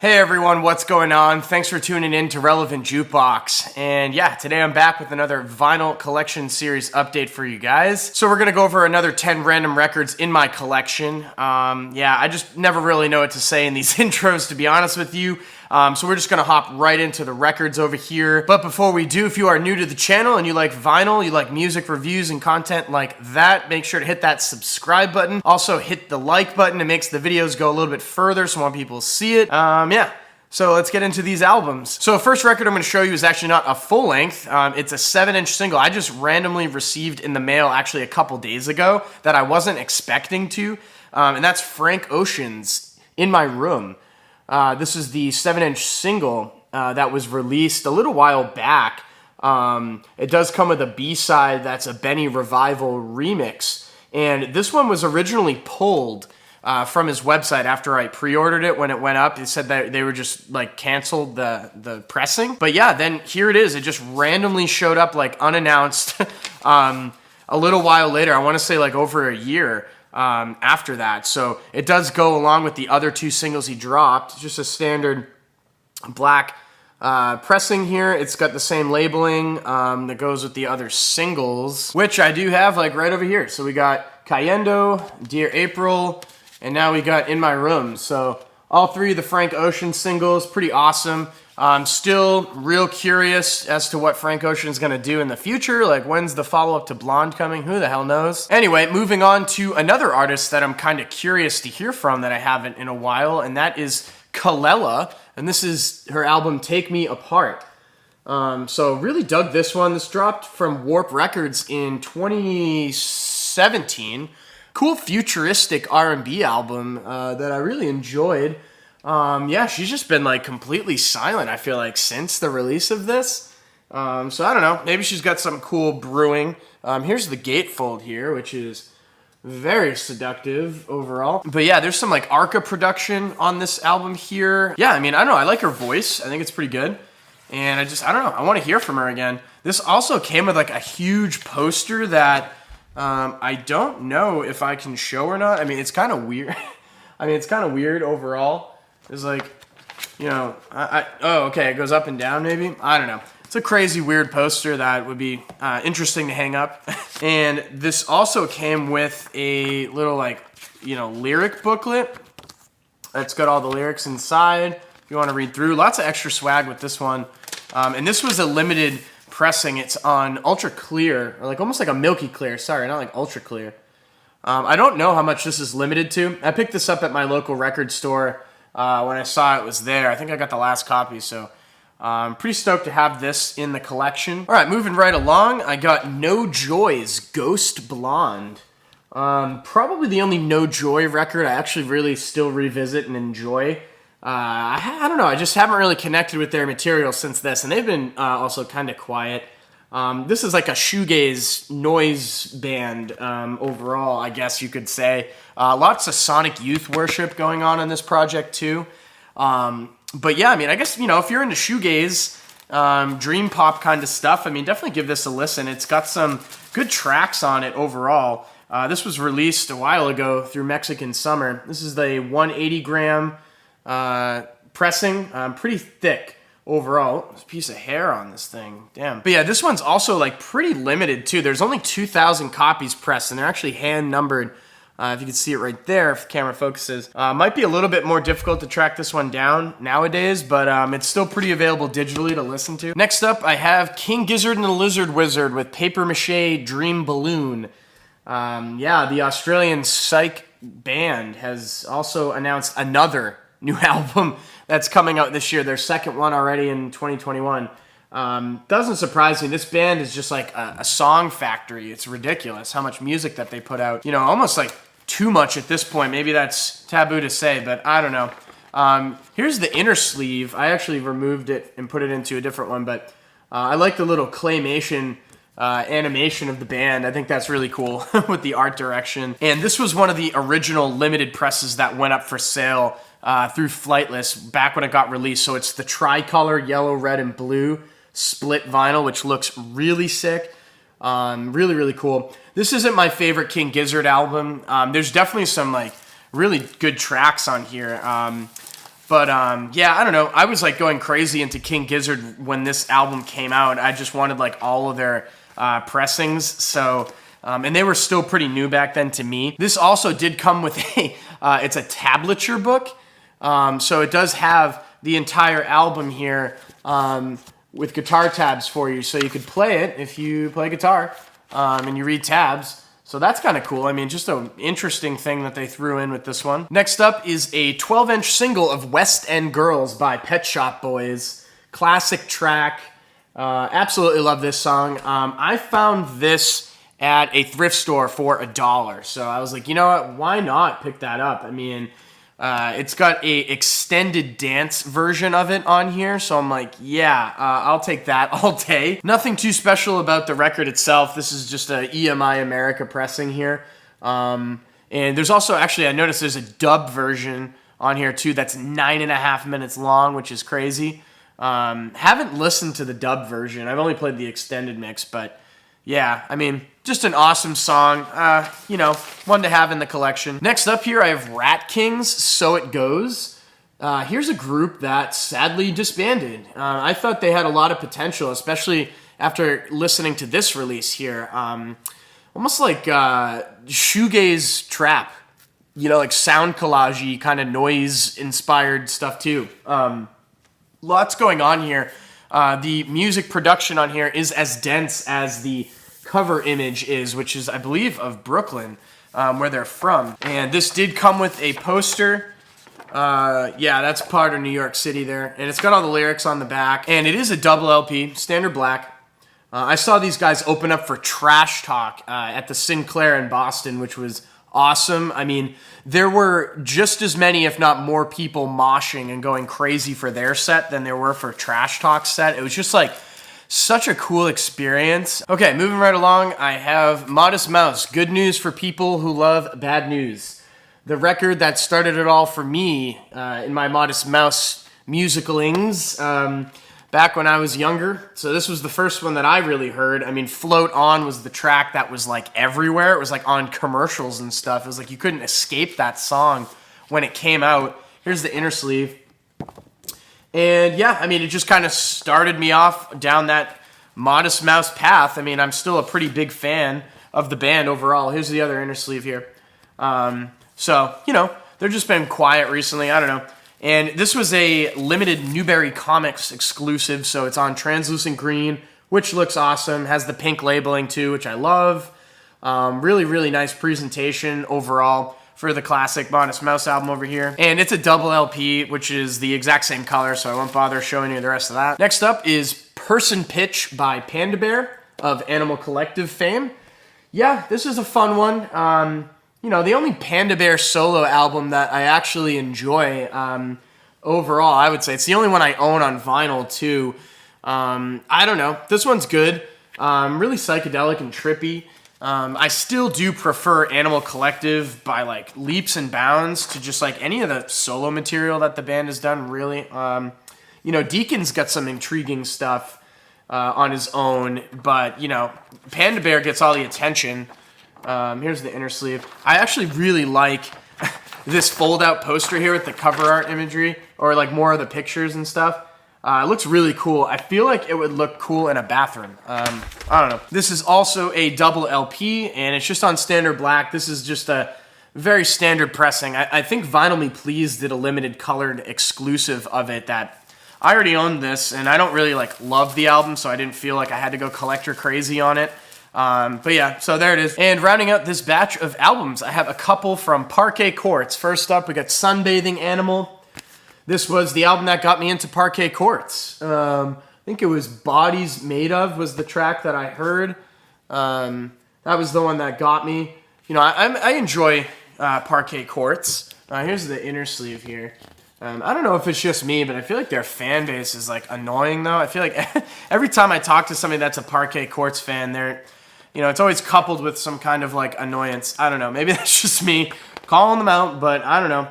Hey everyone, what's going on? Thanks for tuning in to Relevant Jukebox. And yeah, today I'm back with another vinyl collection series update for you guys. So we're gonna go over another 10 random records in my collection. Yeah, I just never really know what to say in these intros, to be honest with you. So we're just gonna hop right into the records over here. But before we do, if you are new to the channel and you like vinyl, you like music reviews and content like that, make sure to hit that subscribe button. Also hit the like button. It makes the videos go a little bit further so more people see it. Yeah. So let's get into these albums. So the first record I'm going to show you is actually not a full length. It's a 7-inch single. I just randomly received in the mail actually a couple days ago that I wasn't expecting to. And that's Frank Ocean's In My Room. This is the 7-inch single that was released a little while back. It does come with a B-side that's a Benny Revival remix. And this one was originally pulled from his website after I pre-ordered it. When it went up, it said that they were just like canceled the pressing. But yeah, then here it is. It just randomly showed up like unannounced a little while later. I want to say like over a year after that. So it does go along with the other two singles he dropped. Just a standard black pressing here. It's got the same labeling that goes with the other singles, which I do have like right over here. So we got Cayendo, Dear April, and now we got In My Room. So all three of the Frank Ocean singles, pretty awesome. Still real curious as to what Frank Ocean's gonna do in the future. Like, when's the follow-up to Blonde coming? Who the hell knows? Anyway, moving on to another artist that I'm kind of curious to hear from that I haven't in a while, and that is Kelela. And this is her album Take Me Apart. So really dug this one. This dropped from Warp Records in 2017. Cool futuristic R&B album that I really enjoyed. Yeah, she's just been like completely silent, I feel like, since the release of this. So I don't know, maybe she's got something cool brewing. Here's the gatefold here, which is very seductive overall. But yeah, there's some like Arca production on this album here. Yeah, I mean, I don't know, I like her voice. I think it's pretty good. And I don't know, I want to hear from her again. This also came with like a huge poster that I don't know if I can show or not. I mean, it's kind of weird. I mean, it's kind of weird overall. It's like, you know, oh, okay, it goes up and down maybe? I don't know. It's a crazy weird poster that would be interesting to hang up. And this also came with a little like, you know, lyric booklet. It's got all the lyrics inside if you want to read through. Lots of extra swag with this one. And this was a limited pressing. It's on ultra clear, or like almost like a milky clear. Sorry, not like ultra clear. I don't know how much this is limited to. I picked this up at my local record store when I saw it was there. I think I got the last copy, so I'm pretty stoked to have this in the collection. All right, moving right along, I got No Joy's Ghost Blonde. Probably the only No Joy record I actually really still revisit and enjoy. I don't know, I just haven't really connected with their material since this, and they've been also kind of quiet. This is like a shoegaze noise band overall, I guess you could say. Lots of Sonic Youth worship going on in this project too. But yeah, I mean, I guess, you know, if you're into shoegaze, dream pop kind of stuff, I mean, definitely give this a listen. It's got some good tracks on it overall. This was released a while ago through Mexican Summer. This is the 180 gram pressing, pretty thick overall. There's a piece of hair on this thing, damn. But yeah, this one's also like pretty limited too. There's only 2,000 copies pressed, and they're actually hand numbered. If you can see it right there, if the camera focuses. Might be a little bit more difficult to track this one down nowadays, but it's still pretty available digitally to listen to. Next up, I have King Gizzard and the Lizard Wizard with Paper Mache Dream Balloon. Yeah, the Australian psych band has also announced another new album that's coming out this year, their second one already in 2021. Doesn't surprise me. This band is just like a song factory. It's ridiculous how much music that they put out. You know, almost like too much at this point. Maybe that's taboo to say, but I don't know. Here's the inner sleeve. I actually removed it and put it into a different one, but I like the little claymation animation of the band. I think that's really cool with the art direction. And this was one of the original limited presses that went up for sale through Flightless back when it got released. So it's the tricolor yellow, red, and blue split vinyl, which looks really sick. Really, really cool. This isn't my favorite King Gizzard album. There's definitely some like really good tracks on here. But yeah, I don't know. I was like going crazy into King Gizzard when this album came out. I just wanted like all of their pressings. So, and they were still pretty new back then to me. This also did come with it's a tablature book. So it does have the entire album here with guitar tabs for you. So you could play it if you play guitar and you read tabs. So that's kind of cool. I mean, just an interesting thing that they threw in with this one. Next up is a 12-inch single of West End Girls by Pet Shop Boys. Classic track. Absolutely love this song. I found this at a thrift store for $1. So I was like, you know what? Why not pick that up? I mean, it's got a extended dance version of it on here, so I'm like, yeah, I'll take that all day. Nothing too special about the record itself. This is just a EMI America pressing here. And there's also, actually, I noticed there's a dub version on here too that's 9.5 minutes long, which is crazy. Haven't listened to the dub version. I've only played the extended mix, but yeah, I mean, just an awesome song, you know, one to have in the collection. Next up here, I have Ratking's So It Goes. Here's a group that sadly disbanded. I thought they had a lot of potential, especially after listening to this release here. Almost like shoegaze trap, you know, like sound collage-y kind of noise-inspired stuff too. Lots going on here. The music production on here is as dense as the cover image is, which is, I believe, of Brooklyn, where they're from. And this did come with a poster. Yeah, that's part of New York City there. And it's got all the lyrics on the back. And it is a double LP, standard black. I saw these guys open up for Trash Talk at the Sinclair in Boston, which was awesome. I mean, there were just as many, if not more, people moshing and going crazy for their set than there were for Trash Talk's set. It was just like such a cool experience. Okay, moving right along, I have Modest Mouse, Good News for People Who Love Bad News. The record that started it all for me in my Modest Mouse musicalings back when I was younger. So this was the first one that I really heard. I mean, Float On was the track that was like everywhere. It was like on commercials and stuff. It was like you couldn't escape that song when it came out. Here's the inner sleeve. And yeah, I mean, it just kind of started me off down that Modest Mouse path. I mean, I'm still a pretty big fan of the band overall. Here's the other inner sleeve here. So, you know, they've just been quiet recently. I don't know. And this was a limited Newberry Comics exclusive, so it's on translucent green, which looks awesome. Has the pink labeling too, which I love. Really, really nice presentation overall for the classic Modest Mouse album over here. And it's a double LP, which is the exact same color, so I won't bother showing you the rest of that. Next up is Person Pitch by Panda Bear of Animal Collective fame. Yeah, this is a fun one. You know, the only Panda Bear solo album that I actually enjoy overall, I would say. It's the only one I own on vinyl, too. I don't know. This one's good. Really psychedelic and trippy. I still do prefer Animal Collective by, like, leaps and bounds to just, like, any of the solo material that the band has done, really. You know, Deacon's got some intriguing stuff on his own, but, you know, Panda Bear gets all the attention. Here's the inner sleeve. I actually really like this fold-out poster here with the cover art imagery, or like more of the pictures and stuff. It looks really cool. I feel like it would look cool in a bathroom. I don't know. This is also a double LP, and it's just on standard black. This is just a very standard pressing. I think Vinyl Me Please did a limited colored exclusive of it that I already owned this, and I don't really like love the album, so I didn't feel like I had to go collector crazy on it. But yeah, so there it is. And rounding out this batch of albums, I have a couple from Parquet Courts. First up, we got Sunbathing Animal. This was the album that got me into Parquet Courts. I think it was Bodies Made Of was the track that I heard. That was the one that got me. You know, I enjoy Parquet Courts. Here's the inner sleeve here. I don't know if it's just me, but I feel like their fan base is like annoying though. I feel like every time I talk to somebody that's a Parquet Courts fan, they're, you know, it's always coupled with some kind of like annoyance. I don't know. Maybe that's just me calling them out, but I don't know.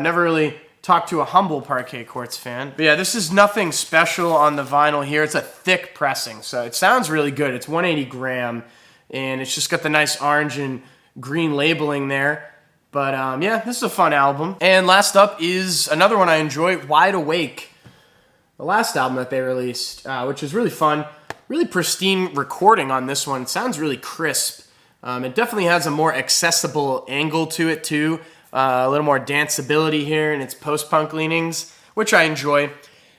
Never really talked to a humble Parquet Courts fan. But yeah, this is nothing special on the vinyl here. It's a thick pressing, so it sounds really good. It's 180 gram, and it's just got the nice orange and green labeling there. But yeah, this is a fun album. And last up is another one I enjoy, Wide Awake. The last album that they released, which is really fun. Really pristine recording on this one. It sounds really crisp. It definitely has a more accessible angle to it too. A little more danceability here in its post-punk leanings, which I enjoy.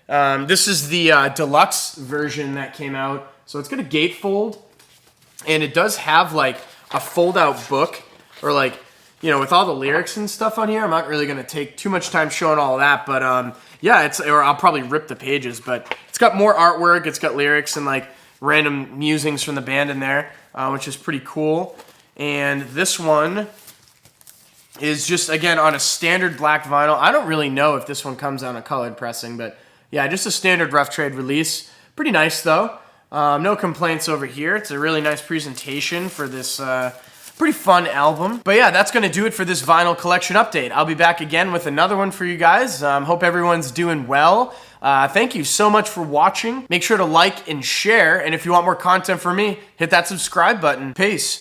This is the deluxe version that came out. So it's got a gatefold, and it does have like a fold-out book, or like, you know, with all the lyrics and stuff on here. I'm not really going to take too much time showing all of that, but yeah, or I'll probably rip the pages, but it's got more artwork, it's got lyrics and like random musings from the band in there, which is pretty cool. And this one is just, again, on a standard black vinyl. I don't really know if this one comes on a colored pressing, but yeah, just a standard rough trade release. Pretty nice though. No complaints over here. It's a really nice presentation for this pretty fun album. But yeah, that's going to do it for this vinyl collection update. I'll be back again with another one for you guys. Hope everyone's doing well. Thank you so much for watching. Make sure to like and share. And if you want more content from me, hit that subscribe button. Peace.